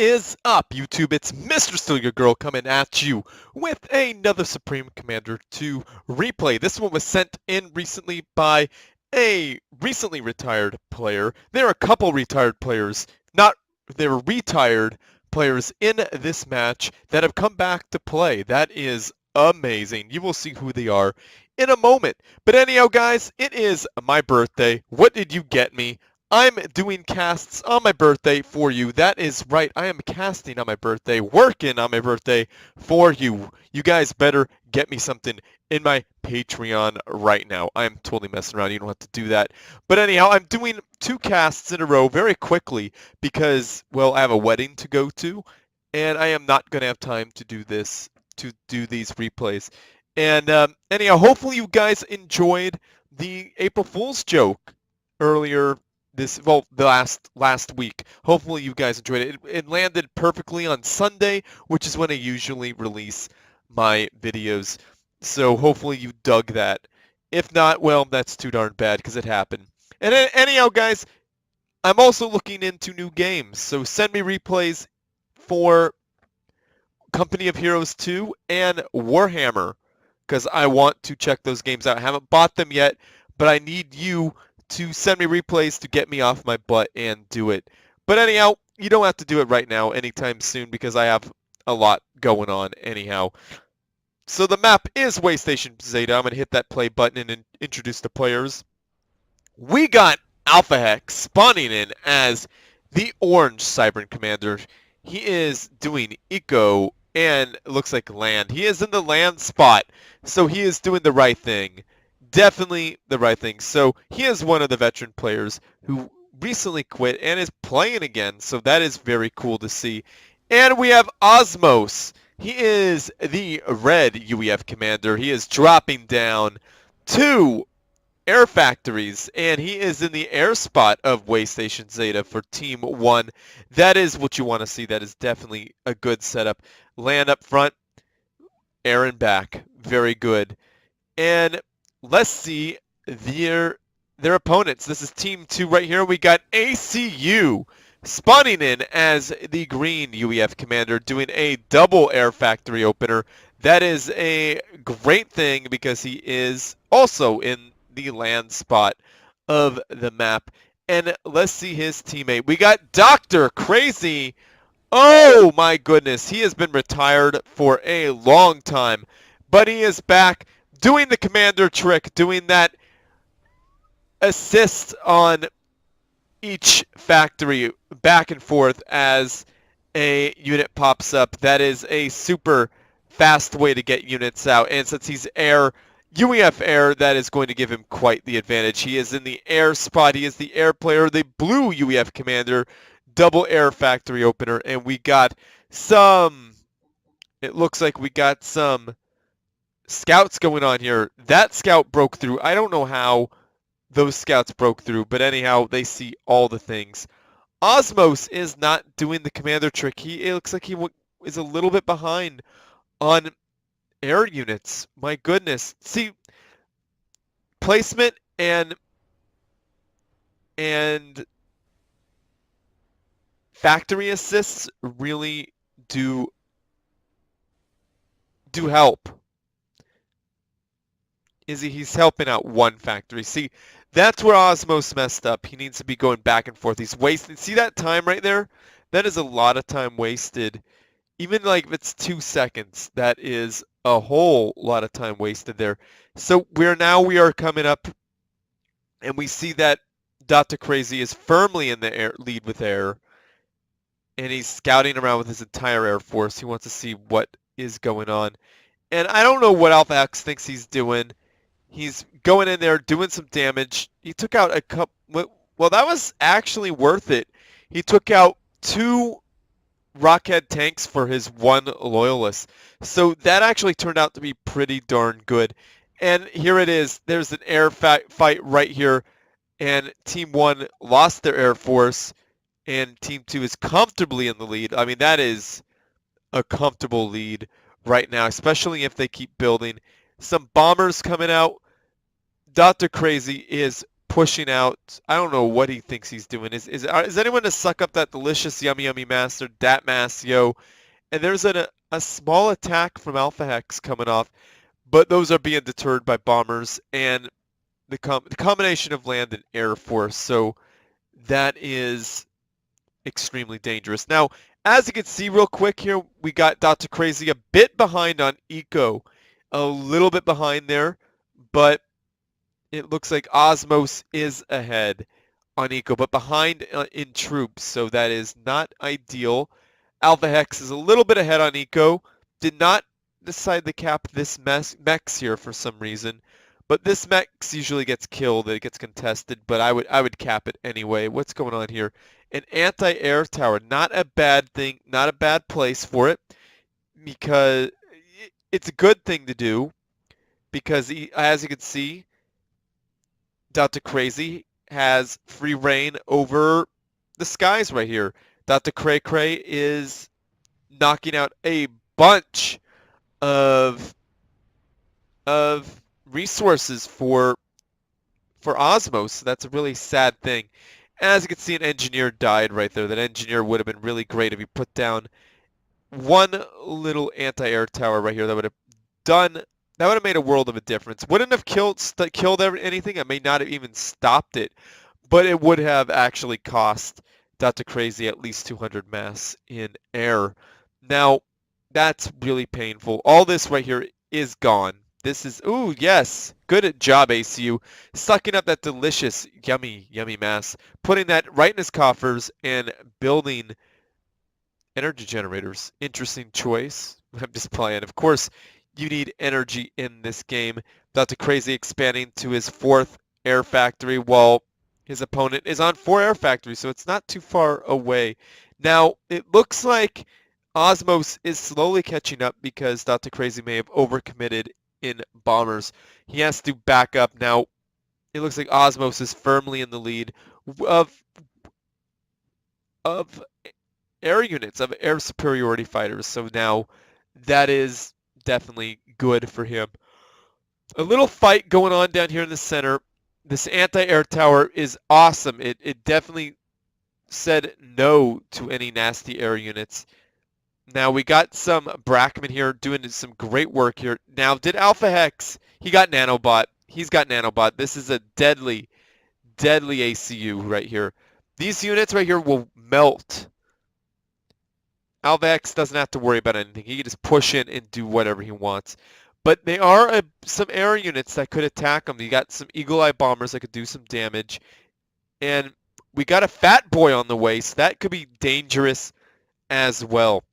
is up, YouTube? It's Mr.StealUrGurl coming at you with another Supreme Commander 2 replay. This one was sent in recently by a recently retired player. There are a couple retired players, they were retired players in this match that have come back to play. That is amazing. You will see who they are in a moment. But anyhow, guys, it is my birthday. What did you get me? I'm doing casts on my birthday for you. That is right. I am casting on my birthday, working on my birthday for you. You guys better get me something in my Patreon right now. I'm totally messing around. You don't have to do that. But anyhow, I'm doing 2 casts in a row very quickly because, well, I have a wedding to go to, and I am not going to have time to do these replays. And anyhow, hopefully you guys enjoyed the April Fool's joke earlier the last week. Hopefully you guys enjoyed it. It landed perfectly on Sunday, which is when I usually release my videos. So hopefully you dug that. If not, well, that's too darn bad because it happened. And anyhow, guys, I'm also looking into new games. So send me replays for Company of Heroes 2 and Warhammer because I want to check those games out. I haven't bought them yet, but I need you to send me replays to get me off my butt and do it. But anyhow, you don't have to do it right now anytime soon because I have a lot going on anyhow. So the map is Waystation Zeta. I'm going to hit that play button and introduce the players. We got Alphahex spawning in as the orange Cybern Commander. He is doing eco and looks like land. He is in the land spot, so he is doing the right thing. Definitely the right thing. So he is one of the veteran players who recently quit and is playing again. So that is very cool to see. And we have Osmos. He is the red UEF commander. He is dropping down 2 air factories, and he is in the air spot of Waystation Zeta for Team 1. That is what you want to see. That is definitely a good setup. Land up front, air and back. Very good. And let's see their opponents. This is Team 2 right here. We got ACU spawning in as the green UEF commander, doing a double air factory opener. That is a great thing because he is also in the land spot of the map. And let's see his teammate. We got Dr.Crazy. Oh my goodness. He has been retired for a long time, but he is back doing the commander trick, doing that assist on each factory back and forth as a unit pops up. That is a super fast way to get units out. And since he's air, UEF air, that is going to give him quite the advantage. He is in the air spot. He is the air player, the blue UEF commander, double air factory opener. And we got it looks like we got some scouts going on here. That scout broke through. I don't know how those scouts broke through, but anyhow, they see all the things. Osmos is not doing the commander trick. It looks like he is a little bit behind on air units. My goodness. See, placement and factory assists really do help. He's helping out one factory. See, that's where Osmos messed up. He needs to be going back and forth. He's wasting. See that time right there? That is a lot of time wasted. Even like if it's 2 seconds, that is a whole lot of time wasted there. So we are coming up, and we see that Dr.Crazy is firmly in the lead with air, and he's scouting around with his entire air force. He wants to see what is going on. And I don't know what Alphahex thinks he's doing. He's going in there, doing some damage. He took out a couple. Well, that was actually worth it. He took out 2 Rockhead tanks for his 1 loyalist. So that actually turned out to be pretty darn good. And here it is. There's an air fight right here. And Team 1 lost their air force. And Team 2 is comfortably in the lead. I mean, that is a comfortable lead right now, especially if they keep building. Some bombers coming out. Dr.Crazy is pushing out. I don't know what he thinks he's doing. Is anyone to suck up that delicious yummy yummy master, dat mass, yo? And there's a small attack from Alphahex coming off, but those are being deterred by bombers and the combination of land and air force. So that is extremely dangerous. Now, as you can see real quick here, we got Dr.Crazy a bit behind on Eco, a little bit behind there, but it looks like Osmos is ahead on Eco, but behind in troops, so that is not ideal. Alphahex is a little bit ahead on Eco. Did not decide to cap this Mex here for some reason, but this Mex usually gets killed. It gets contested, but I would cap it anyway. What's going on here? An anti-air tower, not a bad thing, not a bad place for it, because it's a good thing to do, because as you can see, Dr.Crazy has free reign over the skies right here. Dr. Cray Cray is knocking out a bunch of resources for Osmos. That's a really sad thing. As you can see, an engineer died right there. That engineer would have been really great if he put down one little anti-air tower right here. That would have made a world of a difference. Wouldn't have killed anything. It may not have even stopped it, but it would have actually cost Dr.Crazy at least 200 mass in air. Now, that's really painful. All this right here is gone. This is, ooh, yes. Good job, ACU. Sucking up that delicious, yummy, yummy mass. Putting that right in his coffers and building energy generators. Interesting choice. I'm just playing. Of course, you need energy in this game. Dr.Crazy expanding to his 4th air factory while his opponent is on 4 air factories, so it's not too far away. Now, it looks like Osmos is slowly catching up because Dr.Crazy may have overcommitted in bombers. He has to back up. Now, it looks like Osmos is firmly in the lead of air units, of air superiority fighters. So now that is definitely good for him. A little fight going on down here in the center. This anti-air tower is awesome. It definitely said no to any nasty air units. Now we got some Brackman here doing some great work here. Now did Alphahex, he got Nanobot. He's got Nanobot. This is a deadly, deadly ACU right here. These units right here will melt. Alphahex doesn't have to worry about anything. He can just push in and do whatever he wants. But they are some air units that could attack him. You got some Eagle Eye bombers that could do some damage. And we got a Fat Boy on the way, so that could be dangerous as well.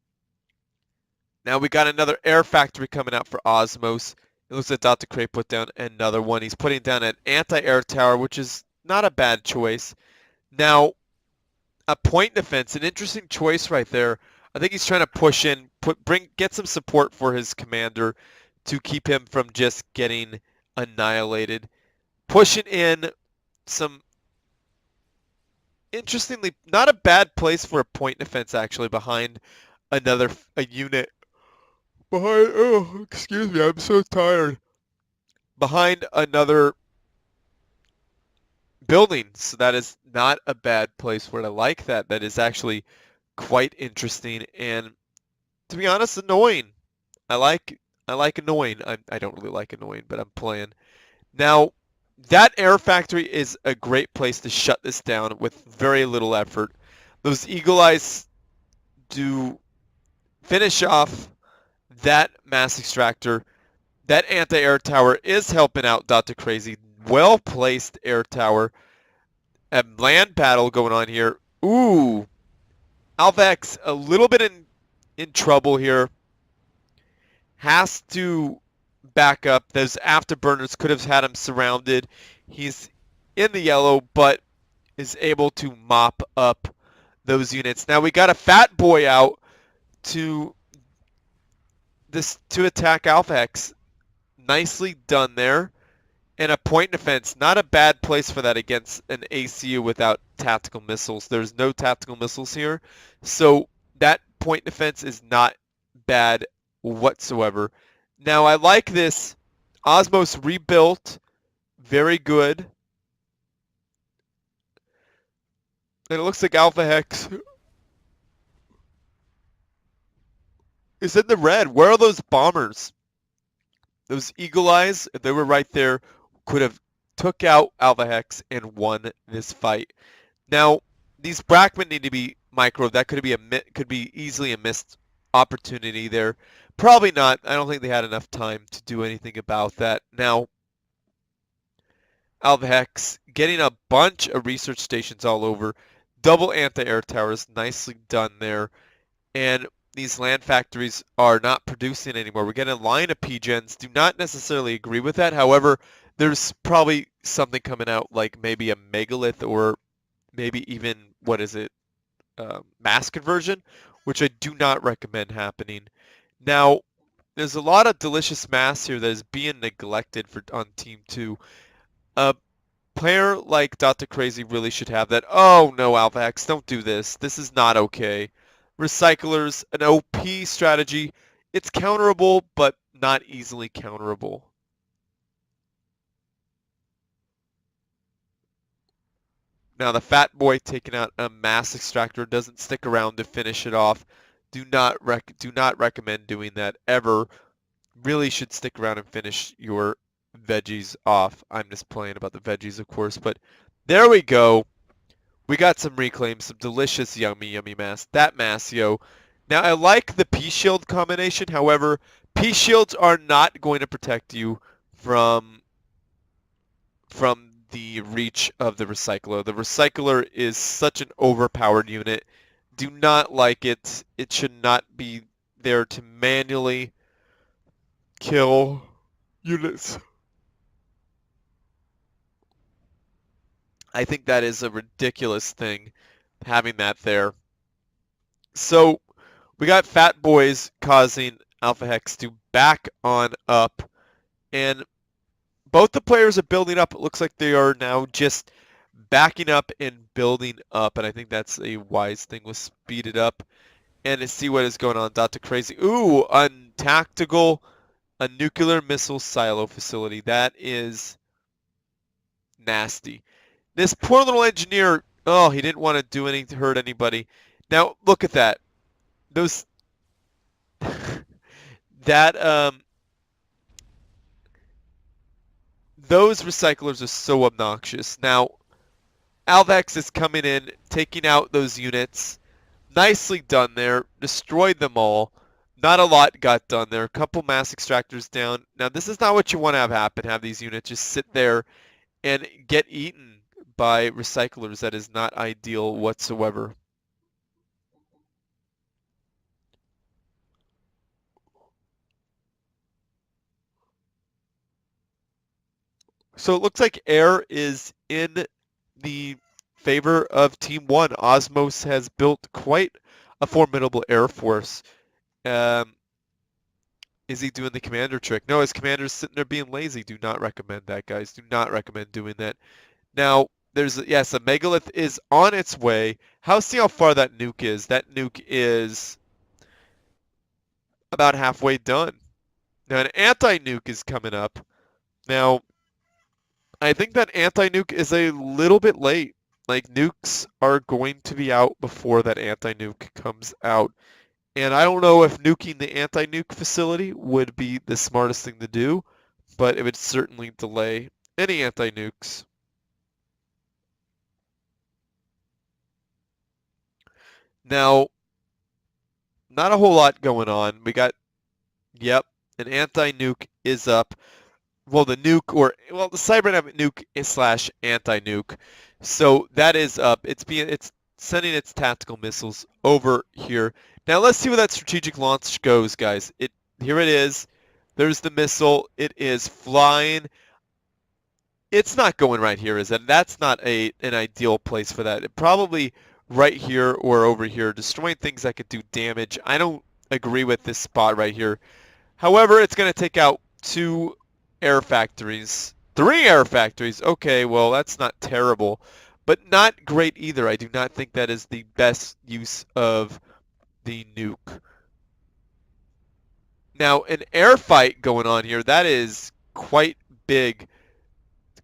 Now we got another air factory coming out for Osmos. It looks like Dr. Cray put down another one. He's putting down an anti-air tower, which is not a bad choice. Now, a point defense, an interesting choice right there. I think he's trying to push in, get some support for his commander to keep him from just getting annihilated. Pushing in some, interestingly, not a bad place for a point defense actually, behind a unit. Oh, excuse me, I'm so tired. Behind another building, so that is not a bad place for it. I like that. That is actually quite interesting and, to be honest, annoying. I like annoying. I don't really like annoying, but I'm playing. Now, that air factory is a great place to shut this down with very little effort. Those Eagle Eyes do finish off that mass extractor. That anti-air tower is helping out Dr.Crazy. Well-placed air tower. A land battle going on here. Ooh. Alphahex a little bit in trouble here. Has to back up. Those afterburners could have had him surrounded. He's in the yellow, but is able to mop up those units. Now we got a Fat Boy out to attack Alphahex. Nicely done there. And a point defense. Not a bad place for that against an ACU without tactical missiles. There's no tactical missiles here. So that point defense is not bad whatsoever. Now I like this. Osmos rebuilt. Very good. And it looks like Alphahex is in the red. Where are those bombers? Those eagle eyes, if they were right there, could have took out Alphahex and won this fight. Now, these Brackmen need to be micro. That could be easily a missed opportunity there. Probably not. I don't think they had enough time to do anything about that. Now, Alphahex getting a bunch of research stations all over. Double anti-air towers, nicely done there. And these land factories are not producing anymore. We're getting a line of PGens. Do not necessarily agree with that. However, there's probably something coming out like maybe a megalith or maybe even, what is it, mass conversion, which I do not recommend happening. Now, there's a lot of delicious mass here that is being neglected on Team 2. A player like Dr.Crazy really should have that. Oh no, Alphahex, don't do this. This is not okay. Recyclers, an OP strategy. It's counterable, but not easily counterable. Now the fat boy taking out a mass extractor doesn't stick around to finish it off. Do not recommend doing that ever. Really should stick around and finish your veggies off. I'm just playing about the veggies, of course, but there we go. We got some reclaims, some delicious yummy mass. That mass, yo. Now I like the P-shield combination. However, P-shields are not going to protect you from the reach of the recycler. The recycler is such an overpowered unit. Do not like it. It should not be there to manually kill units. I think that is a ridiculous thing, having that there. So we got Fat Boys causing Alphahex to back on up, and both the players are building up. It looks like they are now just backing up and building up, and I think that's a wise thing. We'll speed it up and to see what is going on. Dr.Crazy. Ooh, untactical, a nuclear missile silo facility. That is nasty. This poor little engineer, oh, he didn't want to do anything to hurt anybody. Now, look at that. Those, that, those recyclers are so obnoxious. Now, Alphahex is coming in, taking out those units. Nicely done there. Destroyed them all. Not a lot got done there. A couple mass extractors down. Now, this is not what you want to have happen. Have these units just sit there and get eaten by recyclers. That is not ideal whatsoever. So it looks like air is in the favor of Team 1. Osmos has built quite a formidable air force. Is he doing the commander trick? No, his commander's sitting there being lazy. Do not recommend that, guys. Do not recommend doing that. Now, yes, a megalith is on its way. See how far that nuke is. That nuke is about halfway done. Now, an anti-nuke is coming up. Now, I think that anti-nuke is a little bit late. Like, nukes are going to be out before that anti-nuke comes out. And I don't know if nuking the anti-nuke facility would be the smartest thing to do, but it would certainly delay any anti-nukes. Now, not a whole lot going on. We got, yep, an anti-nuke is up. Well, the cybernetic nuke slash anti-nuke. So that is up. It's sending its tactical missiles over here. Now let's see where that strategic launch goes, guys. Here it is. There's the missile. It is flying. It's not going right here, is it? That's not an ideal place for that. Probably right here or over here, destroying things that could do damage. I don't agree with this spot right here. However, it's going to take out 2 air factories. 3 air factories. Okay, well, that's not terrible, but not great either. I do not think that is the best use of the nuke. Now, an air fight going on here. That is quite big.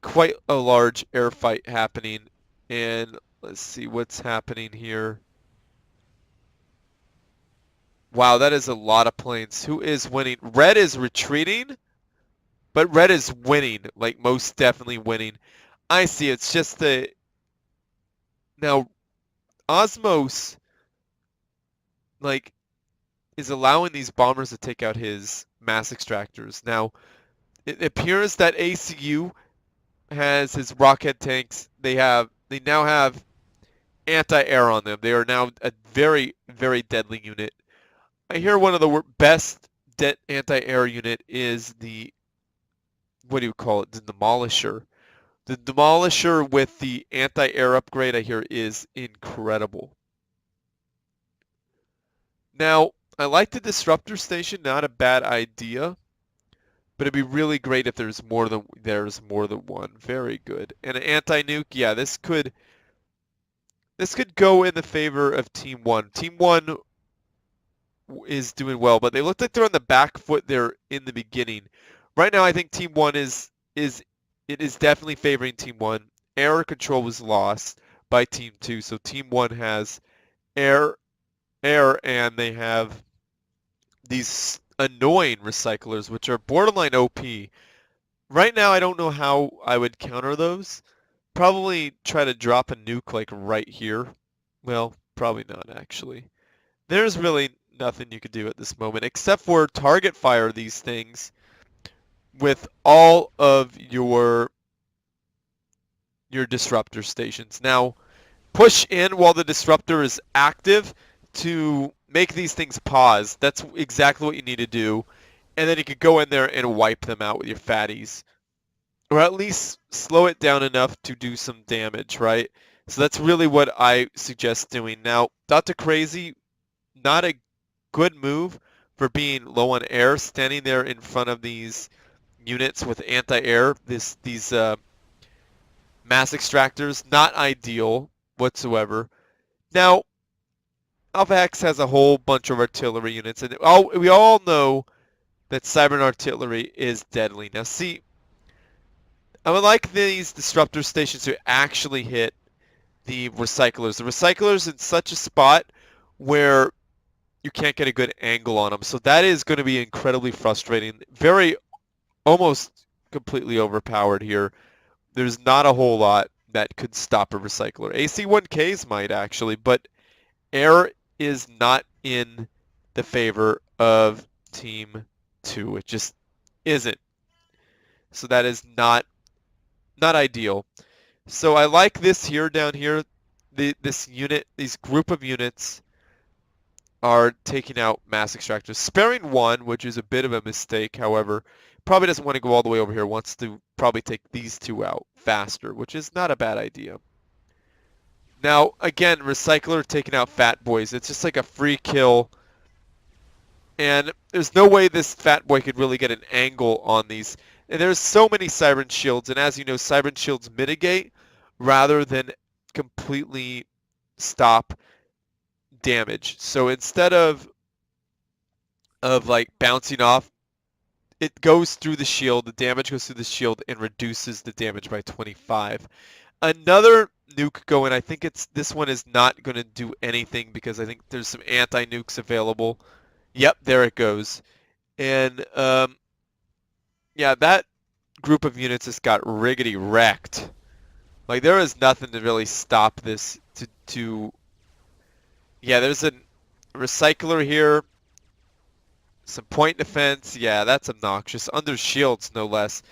Quite a large air fight happening. And Let's see what's happening here. Wow, that is a lot of planes. Who is winning? Red is retreating, but red is winning, like most definitely winning. I see, it's just the... Now, Osmos, like, is allowing these bombers to take out his mass extractors. Now, it appears that ACU has his rocket tanks. They now have anti-air on them. They are now a very, very deadly unit. I hear one of the best anti-air unit is the, what do you call it? The Demolisher. The Demolisher with the anti-air upgrade I hear is incredible. Now, I like the Disruptor Station, not a bad idea, but it'd be really great if there's more than one. Very good. And an anti-nuke, yeah, this could go in the favor of Team 1. Team 1 is doing well, but they look like they're on the back foot there in the beginning. Right now, I think Team 1 is definitely favoring Team 1. Air control was lost by Team 2, so Team 1 has air, and they have these annoying recyclers, which are borderline OP. Right now, I don't know how I would counter those. Probably try to drop a nuke like right here. Well, probably not actually. There's really nothing you could do at this moment except for target fire these things with all of your disruptor stations. Now, push in while the disruptor is active to make these things pause. That's exactly what you need to do. And then you could go in there and wipe them out with your fatties. Or at least slow it down enough to do some damage, right? So that's really what I suggest doing. Now, Dr.Crazy, not a good move for being low on air, standing there in front of these units with anti-air, these mass extractors, not ideal whatsoever. Now, Alphahex has a whole bunch of artillery units, and we all know that Cyber Artillery is deadly. Now, see, I would like these disruptor stations to actually hit the recyclers. The recyclers in such a spot where you can't get a good angle on them. So that is going to be incredibly frustrating. Almost completely overpowered here. There's not a whole lot that could stop a recycler. AC-1Ks might actually, but air is not in the favor of Team 2. It just isn't. So that is not ideal. So I like this here down here. These group of units are taking out mass extractors. Sparing one, which is a bit of a mistake, however, probably doesn't want to go all the way over here. Wants to probably take these two out faster, which is not a bad idea. Now, again, Recycler taking out Fat Boys. It's just like a free kill. And there's no way this Fat Boy could really get an angle on these. And there's so many Siren Shields, and as you know, Siren Shields mitigate rather than completely stop damage. So instead of like bouncing off, it goes through the shield, the damage goes through the shield and reduces the damage by 25. Another nuke going, I think this one is not going to do anything because I think there's some anti-nukes available. Yep, there it goes. And yeah, that group of units just got riggedy wrecked. Like, there is nothing to really stop this to... Yeah, there's a recycler here. Some point defense. Yeah, that's obnoxious. Under shields, no less.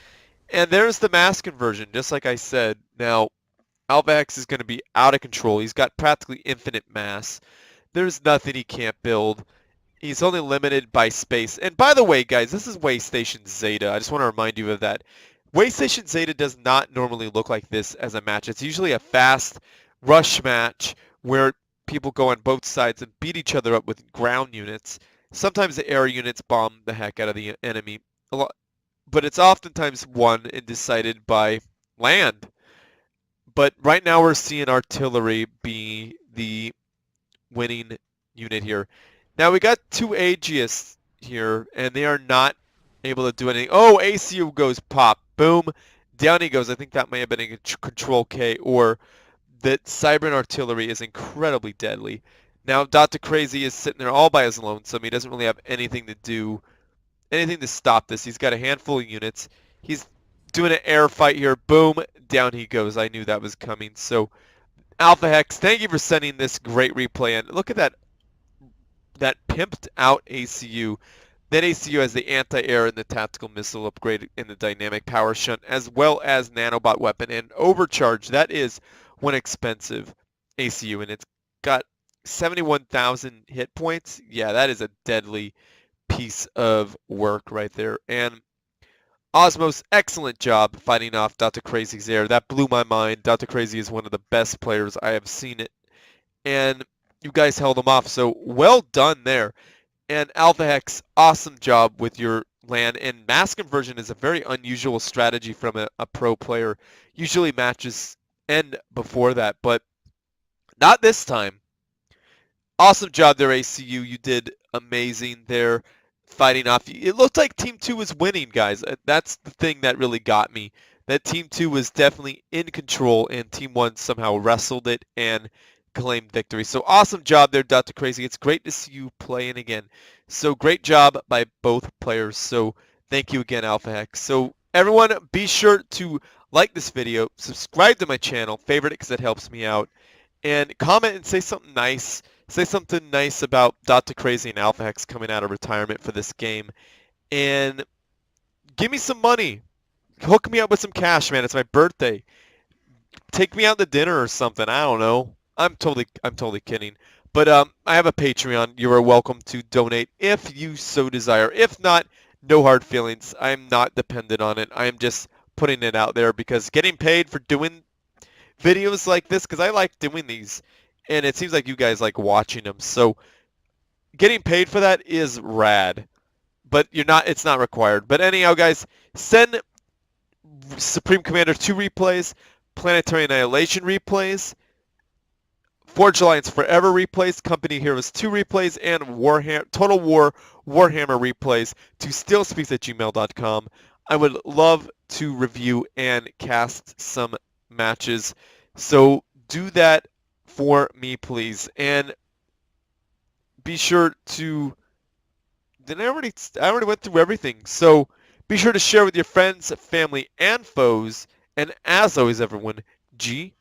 And there's the mass conversion, just like I said. Now, Alphahex is going to be out of control. He's got practically infinite mass. There's nothing he can't build. He's only limited by space. And by the way, guys, this is Waystation Zeta. I just want to remind you of that. Waystation Zeta does not normally look like this as a match. It's usually a fast rush match where people go on both sides and beat each other up with ground units. Sometimes the air units bomb the heck out of the enemy. But it's oftentimes won and decided by land. But right now we're seeing artillery be the winning unit here. Now we got two Aegis here, and they are not able to do anything. Oh, ACU goes pop. Boom. Down he goes. I think that may have been a Control K or that Cybern Artillery is incredibly deadly. Now, Dr.Crazy is sitting there all by his lonesome. He doesn't really have anything to do, anything to stop this. He's got a handful of units. He's doing an air fight here. Boom, down he goes. I knew that was coming. So, Alphahex, thank you for sending this great replay in. Look at that pimped out ACU. That ACU has the anti-air and the tactical missile upgrade in the dynamic power shunt, as well as nanobot weapon and overcharge. That is one expensive ACU, and it's got 71,000 hit points. Yeah, that is a deadly piece of work right there. And Osmos, excellent job fighting off Dr.Crazy's air. That blew my mind. Dr.Crazy is one of the best players I have seen it. And you guys held him off, so well done there. And Alphahex, awesome job with your land. And mass conversion is a very unusual strategy from a pro player. Usually matches end before that, but not this time. Awesome job there, ACU. You did amazing there fighting off. It looked like Team 2 was winning, guys. That's the thing that really got me. That Team 2 was definitely in control, and Team 1 somehow wrestled it and claimed victory. So awesome job there, Dr.Crazy. It's great to see you playing again. So great job by both players. So thank you again, Alphahex. So everyone, be sure to like this video, subscribe to my channel, favorite it because it helps me out, and comment and say something nice. Say something nice about Dr.Crazy and Alphahex coming out of retirement for this game. And give me some money. Hook me up with some cash, man. It's my birthday. Take me out to dinner or something. I don't know. I'm totally kidding. But I have a Patreon. You are welcome to donate if you so desire. If not, no hard feelings. I'm not dependent on it. I'm just putting it out there because getting paid for doing videos like this, because I like doing these, and it seems like you guys like watching them. So getting paid for that is rad, but it's not required. But anyhow, guys, send Supreme Commander 2 replays, Planetary Annihilation replays, Forge Alliance Forever replays, Company Heroes 2 replays, and Total War Warhammer replays to StealSpeaks@gmail.com. I would love to review and cast some matches, so do that for me, please. And be sure to... I already went through everything, so be sure to share with your friends, family, and foes. And as always, everyone, GG.